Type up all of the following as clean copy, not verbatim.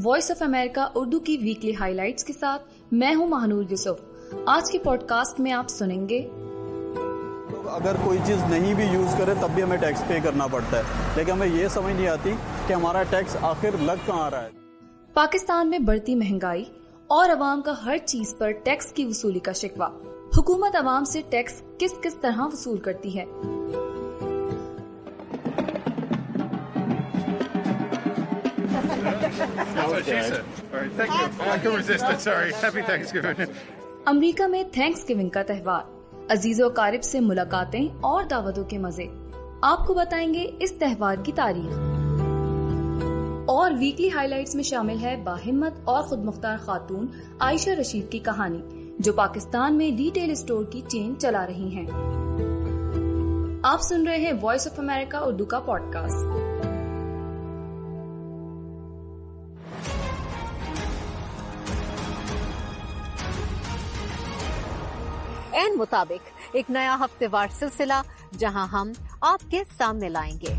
Voice of امریکہ اردو کی weekly high lights کے ساتھ میں ہوں مہنور یوسف۔ آج کے پوڈ کاسٹ میں آپ سنیں گے اگر کوئی چیز نہیں بھی یوز کرے تب بھی ہمیں ٹیکس پے کرنا پڑتا ہے، لیکن ہمیں یہ سمجھ نہیں آتی کہ ہمارا ٹیکس آخر لگ کہاں آ رہا ہے۔ پاکستان میں بڑھتی مہنگائی اور عوام کا ہر چیز پر ٹیکس کی وصولی کا شکوہ۔ حکومت عوام سے ٹیکس کس طرح وصول کرتی ہے؟ امریکہ میں تھینکس گیونگ کا تہوار، عزیز و اقارب سے ملاقاتیں اور دعوتوں کے مزے۔ آپ کو بتائیں گے اس تہوار کی تاریخ۔ اور ویکلی ہائی لائٹس میں شامل ہے باہمت اور خود مختار خاتون عائشہ رشید کی کہانی، جو پاکستان میں ریٹیل اسٹور کی چین چلا رہی ہیں۔ آپ سن رہے ہیں وائس آف امریکہ اردو کا پوڈ کاسٹ۔ این مطابق ایک نیا ہفتے وار سلسلہ جہاں ہم آپ کے سامنے لائیں گے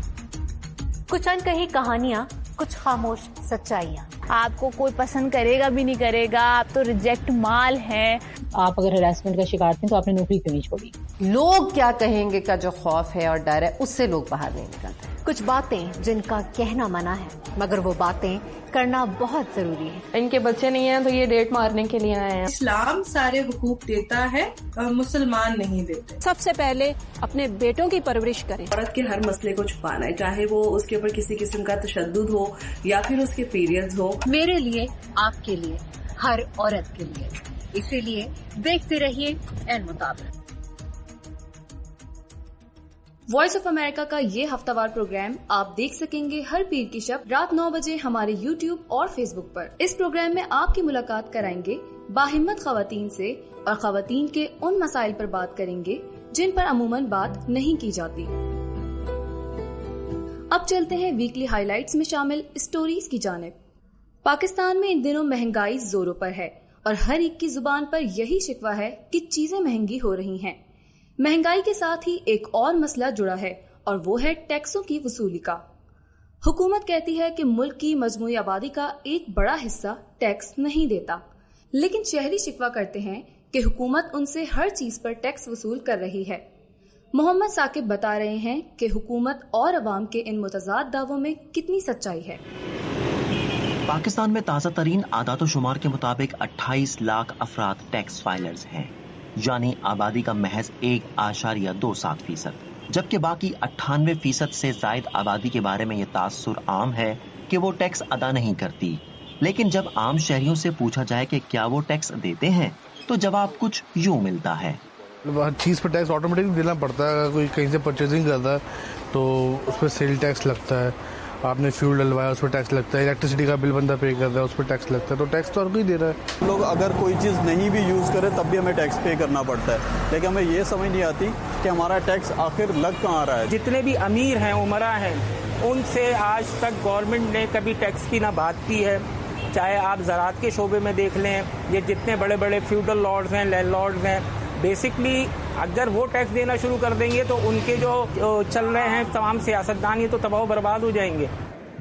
کچھ انکہی کہانیاں، کچھ خاموش سچائیاں۔ آپ کو کوئی پسند کرے گا بھی نہیں کرے گا، آپ تو ریجیکٹ مال ہیں۔ آپ اگر ہراسمنٹ کا شکار تھے تو آپ نے نوکری کیوں نہیں چھوڑی؟ لوگ کیا کہیں گے کا جو خوف ہے اور ڈر ہے، اس سے لوگ باہر نہیں نکلتے۔ کچھ باتیں جن کا کہنا منع ہے، مگر وہ باتیں کرنا بہت ضروری ہے۔ ان کے بچے نہیں ہیں تو یہ ڈیٹ مارنے کے لیے آئے ہیں۔ اسلام سارے حقوق دیتا ہے، مسلمان نہیں دیتے۔ سب سے پہلے اپنے بیٹوں کی پرورش کریں۔ عورت کے ہر مسئلے کو چھپانا ہے، چاہے وہ اس کے اوپر کسی قسم کا تشدد ہو یا پھر اس کے پیریڈز ہو۔ میرے لیے، آپ کے لیے، ہر عورت کے لیے۔ اسی لیے دیکھتے رہیے این مطابق۔ وائس آف امریکہ کا یہ ہفتہ وار پروگرام آپ دیکھ سکیں گے ہر پیر کی شب رات 9 بجے ہمارے یوٹیوب اور فیس بک پر۔ اس پروگرام میں آپ کی ملاقات کرائیں گے باہمت خواتین سے، اور خواتین کے ان مسائل پر بات کریں گے جن پر عموماً بات نہیں کی جاتی۔ اب چلتے ہیں ویکلی ہائی لائٹس میں شامل اسٹوریز کی جانب۔ پاکستان میں ان دنوں مہنگائی زوروں پر ہے، اور ہر ایک کی زبان پر یہی شکوہ ہے کہ چیزیں مہنگی ہو رہی ہیں۔ مہنگائی کے ساتھ ہی ایک اور مسئلہ جڑا ہے، اور وہ ہے ٹیکسوں کی وصولی کا۔ حکومت کہتی ہے کہ ملک کی مجموعی آبادی کا ایک بڑا حصہ ٹیکس نہیں دیتا، لیکن شہری شکوہ کرتے ہیں کہ حکومت ان سے ہر چیز پر ٹیکس وصول کر رہی ہے۔ محمد ثاقب بتا رہے ہیں کہ حکومت اور عوام کے ان متضاد دعووں میں کتنی سچائی ہے۔ پاکستان میں تازہ ترین اعداد و شمار کے مطابق 28 لاکھ افراد ٹیکس فائلرز ہیں، یعنی آبادی کا محض 1.27%، جبکہ باقی 98% سے زائد آبادی کے بارے میں یہ تاثر عام ہے کہ وہ ٹیکس ادا نہیں کرتی۔ لیکن جب عام شہریوں سے پوچھا جائے کہ کیا وہ ٹیکس دیتے ہیں تو جواب کچھ یوں ملتا ہے۔ ہر چیز پر ٹیکس آٹومیٹک دینا پڑتا ہے۔ اگر کوئی کہیں سے پرچیزنگ کرتا ہے تو اس پہ سیل ٹیکس لگتا ہے، آپ نے فیول ڈلوایا اس پہ ٹیکس لگتا ہے، الیکٹریسٹی کا بل بندہ پے کرتا ہے اس پہ ٹیکس لگتا ہے، تو ٹیکس تو ہر کوئی دے رہا ہے۔ لوگ اگر کوئی چیز نہیں بھی یوز کرے تب بھی ہمیں ٹیکس پے کرنا پڑتا ہے، لیکن ہمیں یہ سمجھ نہیں آتی کہ ہمارا ٹیکس آخر لگ کہاں آ رہا ہے۔ جتنے بھی امیر ہیں، عمرا ہیں، ان سے آج تک گورنمنٹ نے کبھی ٹیکس کی نہ بات کی ہے۔ چاہے آپ زراعت کے شعبے میں دیکھ لیں، یہ جتنے بڑے بڑے فیوڈل لارڈز ہیں، لینڈ لارڈز ہیں، بیسکلی اگر وہ ٹیکس دینا شروع کر دیں گے تو ان کے جو چل رہے ہیں تمام سیاستدان، یہ تو تباہ و برباد ہو جائیں گے۔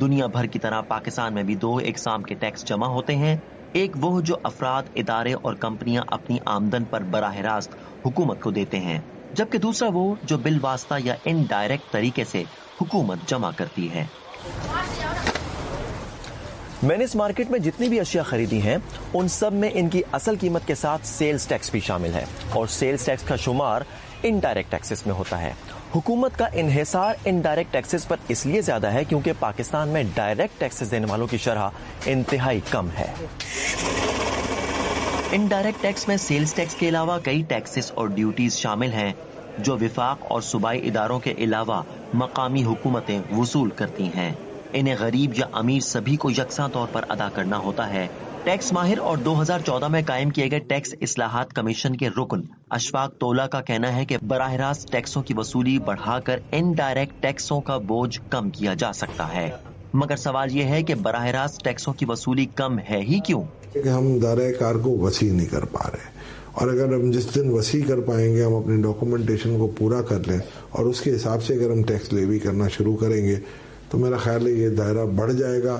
دنیا بھر کی طرح پاکستان میں بھی دو اقسام کے ٹیکس جمع ہوتے ہیں۔ ایک وہ جو افراد، ادارے اور کمپنیاں اپنی آمدن پر براہ راست حکومت کو دیتے ہیں، جبکہ دوسرا وہ جو بالواسطہ یا انڈائریکٹ طریقے سے حکومت جمع کرتی ہے۔ میں نے اس مارکیٹ میں جتنی بھی اشیاء خریدی ہیں ان سب میں ان کی اصل قیمت کے ساتھ سیلز ٹیکس بھی شامل ہے، اور سیلز ٹیکس کا شمار انڈائریکٹ ٹیکسز میں ہوتا ہے۔ حکومت کا انحصار انڈائریکٹ ٹیکسز پر اس لیے زیادہ ہے کیونکہ پاکستان میں ڈائریکٹ ٹیکسز دینے والوں کی شرح انتہائی کم ہے۔ انڈائریکٹ ٹیکس میں سیلز ٹیکس کے علاوہ کئی ٹیکسز اور ڈیوٹیز شامل ہیں جو وفاق اور صوبائی اداروں کے علاوہ مقامی حکومتیں وصول کرتی ہیں۔ انہیں غریب یا امیر سبھی کو یکساں طور پر ادا کرنا ہوتا ہے۔ ٹیکس ماہر اور 2014 میں قائم کیے گئے ٹیکس اصلاحات کمیشن کے رکن اشفاق تولا کا کہنا ہے کہ براہ راست ٹیکسوں کی وصولی بڑھا کر انڈائریکٹ ٹیکسوں کا بوجھ کم کیا جا سکتا ہے، مگر سوال یہ ہے کہ براہ راست ٹیکسوں کی وصولی کم ہے ہی کیوں؟ کہ ہم دائرۂ کار کو وسیع نہیں کر پا رہے، اور اگر ہم جس دن وسیع کر پائیں گے، ہم اپنی ڈاکومنٹیشن کو پورا کر لیں اور اس کے حساب سے اگر ہم ٹیکس لیوی کرنا شروع کریں گے تو میرا خیال ہے یہ دائرہ بڑھ جائے گا،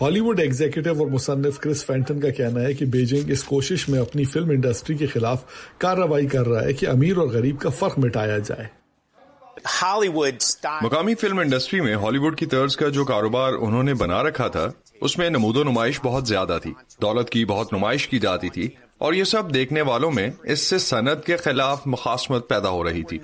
ہالی ووڈ ایگزیکٹو اور مصنف کرس فینٹن کا کہنا ہے کہ بیجنگ اس کوشش میں اپنی فلم انڈسٹری کے خلاف کارروائی کر رہا ہے کہ امیر اور غریب کا فرق مٹایا جائے. مقامی فلم انڈسٹری میں ہالی ووڈ کی طرز کا جو کاروبار انہوں نے بنا رکھا تھا اس میں نمود و نمائش بہت زیادہ تھی، دولت کی بہت نمائش کی جاتی تھی، اور یہ سب دیکھنے والوں میں اس سے صنعت کے خلاف مخاصمت پیدا ہو رہی تھی.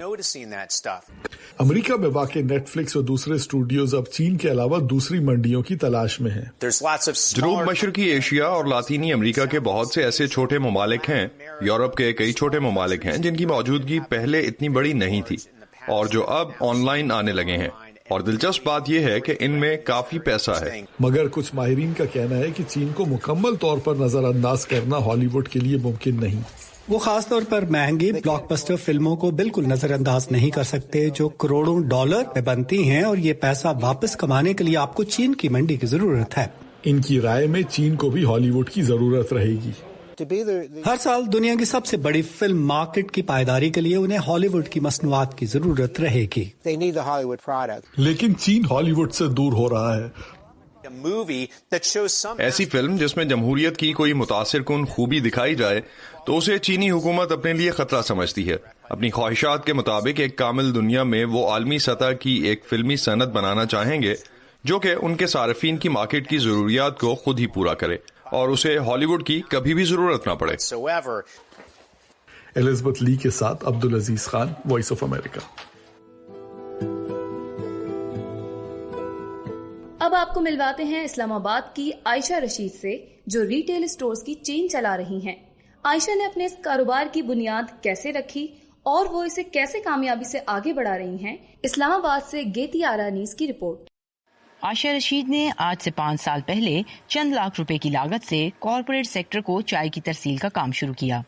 امریکہ میں واقع نیٹ فلکس اور دوسرے اسٹوڈیوز اب چین کے علاوہ دوسری منڈیوں کی تلاش میں ہیں. جنوب مشرقی ایشیا اور لاطینی امریکہ کے بہت سے ایسے چھوٹے ممالک ہیں، یورپ کے کئی چھوٹے ممالک ہیں جن کی موجودگی پہلے اتنی بڑی نہیں تھی اور جو اب آن لائن آنے لگے ہیں، اور دلچسپ بات یہ ہے کہ ان میں کافی پیسہ ہے. مگر کچھ ماہرین کا کہنا ہے کہ چین کو مکمل طور پر نظر انداز کرنا ہالی ووڈ کے لیے ممکن نہیں. وہ خاص طور پر مہنگی بلاک بسٹر فلموں کو بالکل نظر انداز نہیں کر سکتے جو کروڑوں ڈالر میں بنتی ہیں، اور یہ پیسہ واپس کمانے کے لیے آپ کو چین کی منڈی کی ضرورت ہے. ان کی رائے میں چین کو بھی ہالی ووڈ کی ضرورت رہے گی. ہر سال دنیا کی سب سے بڑی فلم مارکیٹ کی پائیداری کے لیے انہیں ہالی ووڈ کی مصنوعات کی ضرورت رہے گی. لیکن چین ہالی ووڈ سے دور ہو رہا ہے. ایسی فلم جس میں جمہوریت کی کوئی متاثر کن خوبی دکھائی جائے تو اسے چینی حکومت اپنے لیے خطرہ سمجھتی ہے. اپنی خواہشات کے مطابق ایک کامل دنیا میں وہ عالمی سطح کی ایک فلمی صنعت بنانا چاہیں گے جو کہ ان کے صارفین کی مارکیٹ کی ضروریات کو خود ہی پورا کرے اور اسے ہالی ووڈ کی کبھی بھی ضرورت نہ پڑے. الزبتھ لی کے ساتھ Abdul Aziz Khan, voice of America. اب آپ کو ملواتے ہیں اسلام آباد کی عائشہ رشید سے جو ریٹیل اسٹورز کی چین چلا رہی ہیں. عائشہ نے اپنے اس کاروبار کی بنیاد کیسے رکھی اور وہ اسے کیسے کامیابی سے آگے بڑھا رہی ہیں، اسلام آباد سے گیتی آرانیز کی رپورٹ. عائشہ رشید نے آج سے 5 سال پہلے چند لاکھ روپے کی لاگت سے کارپوریٹ سیکٹر کو چائے کی ترسیل کا کام شروع کیا.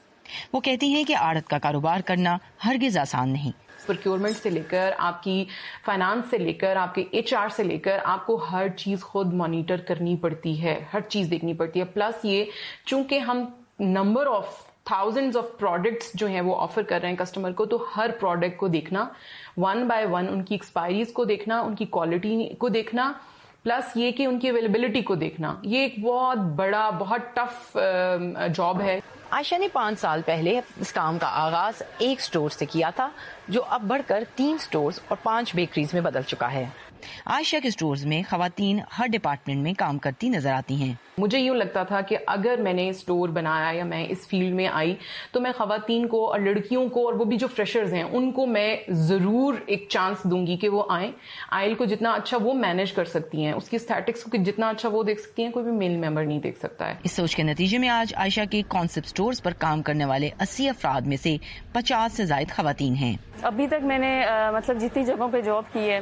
وہ کہتی ہیں کہ آڑت کا کاروبار کرنا ہرگز آسان نہیں. پروکیورمنٹ سے لے کر آپ کی فائنانس سے لے کر آپ کے HR سے لے کر آپ کو ہر چیز خود مانیٹر کرنی پڑتی ہے، ہر چیز دیکھنی پڑتی ہے. پلس یہ چونکہ ہم number of thousands of products جو ہیں وہ آفر کر رہے ہیں کسٹمر کو، تو ہر پروڈکٹ کو دیکھنا 1 by 1، ان کی ایکسپائریز کو دیکھنا، ان کی کوالٹی کو دیکھنا، پلس یہ کہ ان کی اویلیبلٹی کو دیکھنا، یہ ایک بہت بڑا بہت ٹف جاب ہے. عائشہ نے 5 سال پہلے اس کام کا آغاز ایک سٹور سے کیا تھا جو اب بڑھ کر 3 سٹورز اور 5 بیکریز میں بدل چکا ہے. عائشہ کے سٹورز میں خواتین ہر ڈپارٹمنٹ میں کام کرتی نظر آتی ہیں. مجھے یوں لگتا تھا کہ اگر میں نے سٹور بنایا یا میں اس فیلڈ میں آئی تو میں خواتین کو اور لڑکیوں کو اور وہ بھی جو فریشرز ہیں ان کو میں ضرور ایک چانس دوں گی کہ وہ آئیں. آئل کو جتنا اچھا وہ مینیج کر سکتی ہیں، اس کی اسٹیٹکس کو جتنا اچھا وہ دیکھ سکتی ہیں، کوئی بھی میل ممبر نہیں دیکھ سکتا ہے. اس سوچ کے نتیجے میں آج عائشہ کے کانسیپٹ سٹورز پر کام کرنے والے 80 افراد میں سے 50 سے زائد خواتین ہیں. ابھی تک میں نے مطلب جتنی جگہوں پہ جاب کی ہے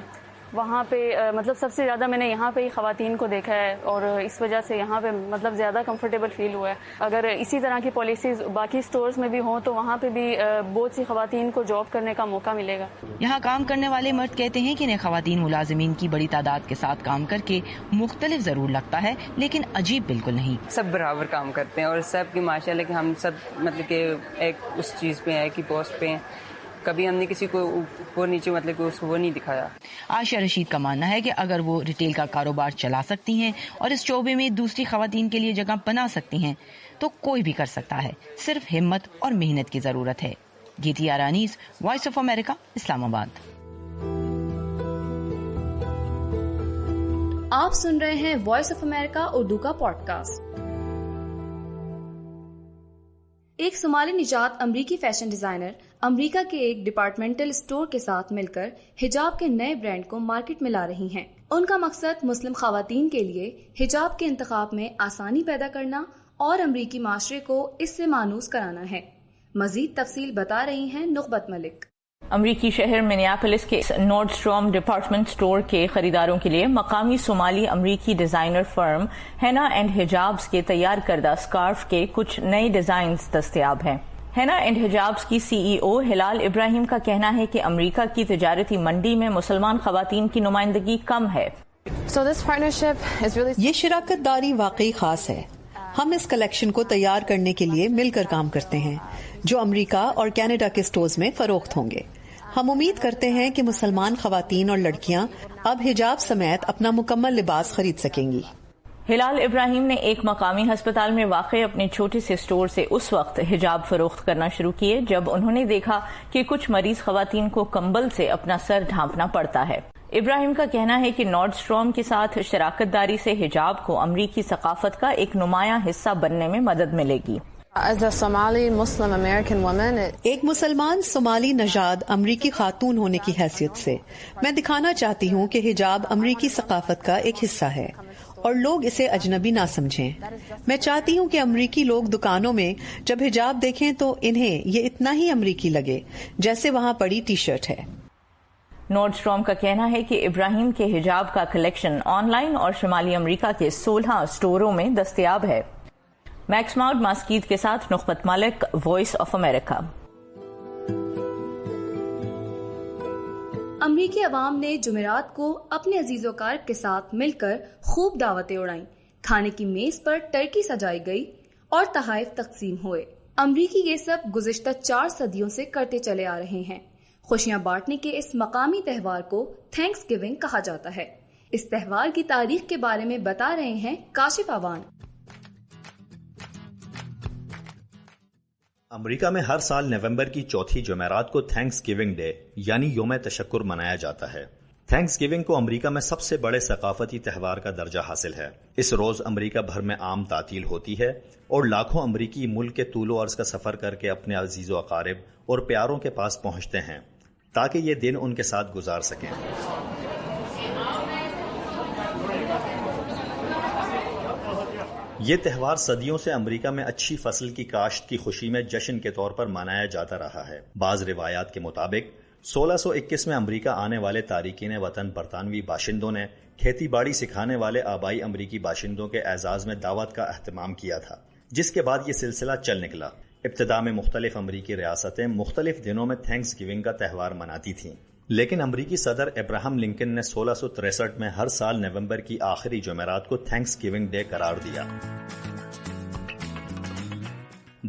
وہاں پہ مطلب سب سے زیادہ میں نے یہاں پہ ہی خواتین کو دیکھا ہے، اور اس وجہ سے یہاں پہ مطلب زیادہ کمفرٹیبل فیل ہوا ہے. اگر اسی طرح کی پالیسیز باقی سٹورز میں بھی ہوں تو وہاں پہ بھی بہت سی خواتین کو جاب کرنے کا موقع ملے گا. یہاں کام کرنے والے مرد کہتے ہیں کہ انہیں خواتین ملازمین کی بڑی تعداد کے ساتھ کام کر کے مختلف ضرور لگتا ہے لیکن عجیب بالکل نہیں. سب برابر کام کرتے ہیں اور سب کی ماشاءاللہ کہ ہم سب مطلب کہ ایک اس چیز پہ ہے کہ پوسٹ پہ کبھی ہم نے کسی کو اوپر نیچے مطلب کہ اس کو وہ نہیں دکھایا. عائشہ رشید کا ماننا ہے کہ اگر وہ ریٹیل کا کاروبار چلا سکتی ہیں اور اس شعبے میں دوسری خواتین کے لیے جگہ بنا سکتی ہیں تو کوئی بھی کر سکتا ہے، صرف ہمت اور محنت کی ضرورت ہے. گیتی آرانیز، وائس آف امریکہ، اسلام آباد. آپ سن رہے ہیں وائس آف امریکہ اردو کا پوڈ کاسٹ. ایک صومالی نژاد امریکی فیشن ڈیزائنر امریکہ کے ایک ڈپارٹمنٹل اسٹور کے ساتھ مل کر حجاب کے نئے برانڈ کو مارکیٹ میں لا رہی ہیں. ان کا مقصد مسلم خواتین کے لیے حجاب کے انتخاب میں آسانی پیدا کرنا اور امریکی معاشرے کو اس سے مانوس کرانا ہے. مزید تفصیل بتا رہی ہیں نخبت ملک. امریکی شہر منیاپولس کے نورڈ اسٹروم ڈپارٹمنٹ اسٹور کے خریداروں کے لیے مقامی صومالی امریکی ڈیزائنر فرم ہینا اینڈ حجابز کے تیار کردہ سکارف کے کچھ نئے ڈیزائنز دستیاب ہیں. ہینا اینڈ حجابز کی CEO ہلال ابراہیم کا کہنا ہے کہ امریکہ کی تجارتی منڈی میں مسلمان خواتین کی نمائندگی کم ہے. یہ شراکت داری واقعی خاص ہے. ہم اس کلیکشن کو تیار کرنے کے لیے مل کر کام کرتے ہیں جو امریکہ اور کینیڈا کے سٹورز میں فروخت ہوں گے. ہم امید کرتے ہیں کہ مسلمان خواتین اور لڑکیاں اب حجاب سمیت اپنا مکمل لباس خرید سکیں گی. ہلال ابراہیم نے ایک مقامی ہسپتال میں واقع اپنے چھوٹے سے اسٹور سے اس وقت حجاب فروخت کرنا شروع کیے جب انہوں نے دیکھا کہ کچھ مریض خواتین کو کمبل سے اپنا سر ڈھانپنا پڑتا ہے. ابراہیم کا کہنا ہے کہ نارڈ اسٹروم کے ساتھ شراکت داری سے حجاب کو امریکی ثقافت کا ایک نمایاں حصہ بننے میں مدد ملے گی. ایک مسلمان صومالی نژاد امریکی خاتون ہونے کی حیثیت سے میں دکھانا چاہتی ہوں کہ حجاب امریکی ثقافت کا ایک حصہ ہے اور لوگ اسے اجنبی نہ سمجھیں. میں چاہتی ہوں کہ امریکی لوگ دکانوں میں جب حجاب دیکھیں تو انہیں یہ اتنا ہی امریکی لگے جیسے وہاں پڑی ٹی شرٹ ہے. نارڈ اسٹروم کا کہنا ہے کہ ابراہیم کے حجاب کا کلیکشن آن لائن اور شمالی امریکہ کے 16 اسٹوروں میں دستیاب ہے. میکس ماؤڈ ماسکید کے ساتھ نخبت مالک، وائس آف امریکہ. امریکی عوام نے جمعرات کو اپنے عزیز و اقارب کے ساتھ مل کر خوب دعوتیں اڑائیں. کھانے کی میز پر ٹرکی سجائی گئی اور تحائف تقسیم ہوئے. امریکی یہ سب گزشتہ 4 صدیوں سے کرتے چلے آ رہے ہیں. خوشیاں بانٹنے کے اس مقامی تہوار کو تھینکس گیونگ کہا جاتا ہے. اس تہوار کی تاریخ کے بارے میں بتا رہے ہیں کاشف آوان. امریکہ میں ہر سال نومبر کی چوتھی جمعرات کو تھینکس گیونگ ڈے یعنی یوم تشکر منایا جاتا ہے. تھینکس گیونگ کو امریکہ میں سب سے بڑے ثقافتی تہوار کا درجہ حاصل ہے. اس روز امریکہ بھر میں عام تعطیل ہوتی ہے اور لاکھوں امریکی ملک کے طول و عرض کا سفر کر کے اپنے عزیز و اقارب اور پیاروں کے پاس پہنچتے ہیں تاکہ یہ دن ان کے ساتھ گزار سکیں. یہ تہوار صدیوں سے امریکہ میں اچھی فصل کی کاشت کی خوشی میں جشن کے طور پر منایا جاتا رہا ہے. بعض روایات کے مطابق 1621 میں امریکہ آنے والے تارکین وطن برطانوی باشندوں نے کھیتی باڑی سکھانے والے آبائی امریکی باشندوں کے اعزاز میں دعوت کا اہتمام کیا تھا، جس کے بعد یہ سلسلہ چل نکلا. ابتدا میں مختلف امریکی ریاستیں مختلف دنوں میں تھینکس گیونگ کا تہوار مناتی تھیں، لیکن امریکی صدر ابراہم لنکن نے 1663 میں ہر سال نومبر کی آخری جمعرات کو تھینکس گیونگ ڈے قرار دیا.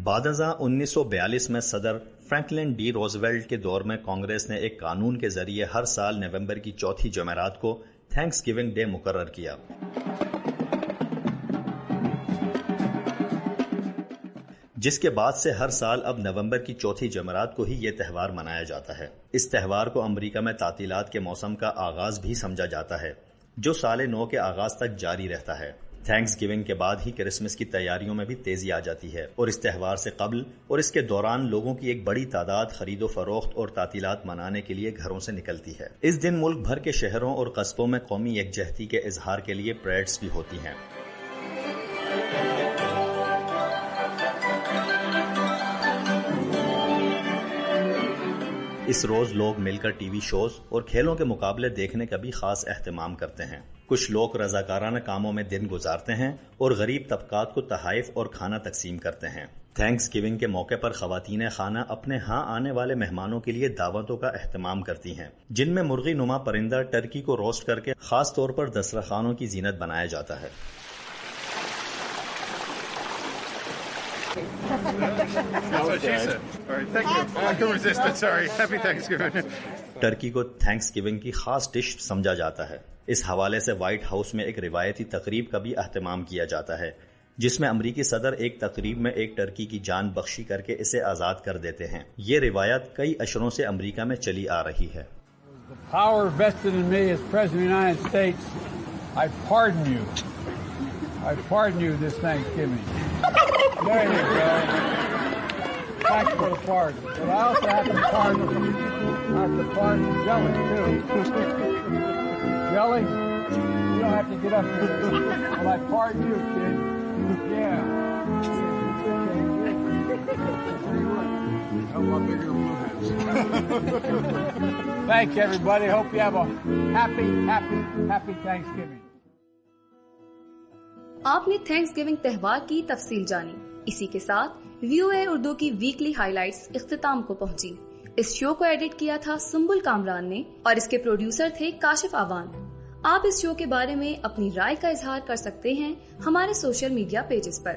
بعد ازاں 1942 میں صدر فرینکلن ڈی روزویلٹ کے دور میں کانگریس نے ایک قانون کے ذریعے ہر سال نومبر کی چوتھی جمعرات کو تھینکس گیونگ ڈے مقرر کیا. جس کے بعد سے ہر سال اب نومبر کی چوتھی جمعرات کو ہی یہ تہوار منایا جاتا ہے. اس تہوار کو امریکہ میں تعطیلات کے موسم کا آغاز بھی سمجھا جاتا ہے جو سال نو کے آغاز تک جاری رہتا ہے. تھینکس گیونگ کے بعد ہی کرسمس کی تیاریوں میں بھی تیزی آ جاتی ہے اور اس تہوار سے قبل اور اس کے دوران لوگوں کی ایک بڑی تعداد خرید و فروخت اور تعطیلات منانے کے لیے گھروں سے نکلتی ہے. اس دن ملک بھر کے شہروں اور قصبوں میں قومی یکجہتی کے اظہار کے لیے پریڈز بھی ہوتی ہیں. اس روز لوگ مل کر ٹی وی شوز اور کھیلوں کے مقابلے دیکھنے کا بھی خاص اہتمام کرتے ہیں. کچھ لوگ رضاکارانہ کاموں میں دن گزارتے ہیں اور غریب طبقات کو تحائف اور کھانا تقسیم کرتے ہیں. تھینکس گیونگ کے موقع پر خواتین خانہ اپنے ہاں آنے والے مہمانوں کے لیے دعوتوں کا اہتمام کرتی ہیں، جن میں مرغی نما پرندہ ٹرکی کو روسٹ کر کے خاص طور پر دسترخوانوں کی زینت بنایا جاتا ہے. ٹرکی کو تھینکس گیونگ کی خاص ڈش سمجھا جاتا ہے. اس حوالے سے وائٹ ہاؤس میں ایک روایتی تقریب کا بھی اہتمام کیا جاتا ہے جس میں امریکی صدر ایک تقریب میں ایک ٹرکی کی جان بخشی کر کے اسے آزاد کر دیتے ہیں. یہ روایت کئی اشروں سے امریکہ میں چلی آ رہی ہے. I pardon you this Thanksgiving. There you go. Thanks for the pardon. But I also have to pardon Jelly, too. Jelly, you don't have to get up here. Well, I pardon you, kid. Yeah. Thank you, everybody. Hope you have a happy Thanksgiving. آپ نے thanks giving تہوار کی تفصیل جانی. اسی کے ساتھ VOA Urdu کی ویکلی ہائی لائٹس اختتام کو پہنچی. اس شو کو ایڈٹ کیا تھا سنبل کامران نے اور اس کے پروڈیوسر تھے کاشف آوان. آپ اس شو کے بارے میں اپنی رائے کا اظہار کر سکتے ہیں ہمارے سوشل میڈیا پیجز پر.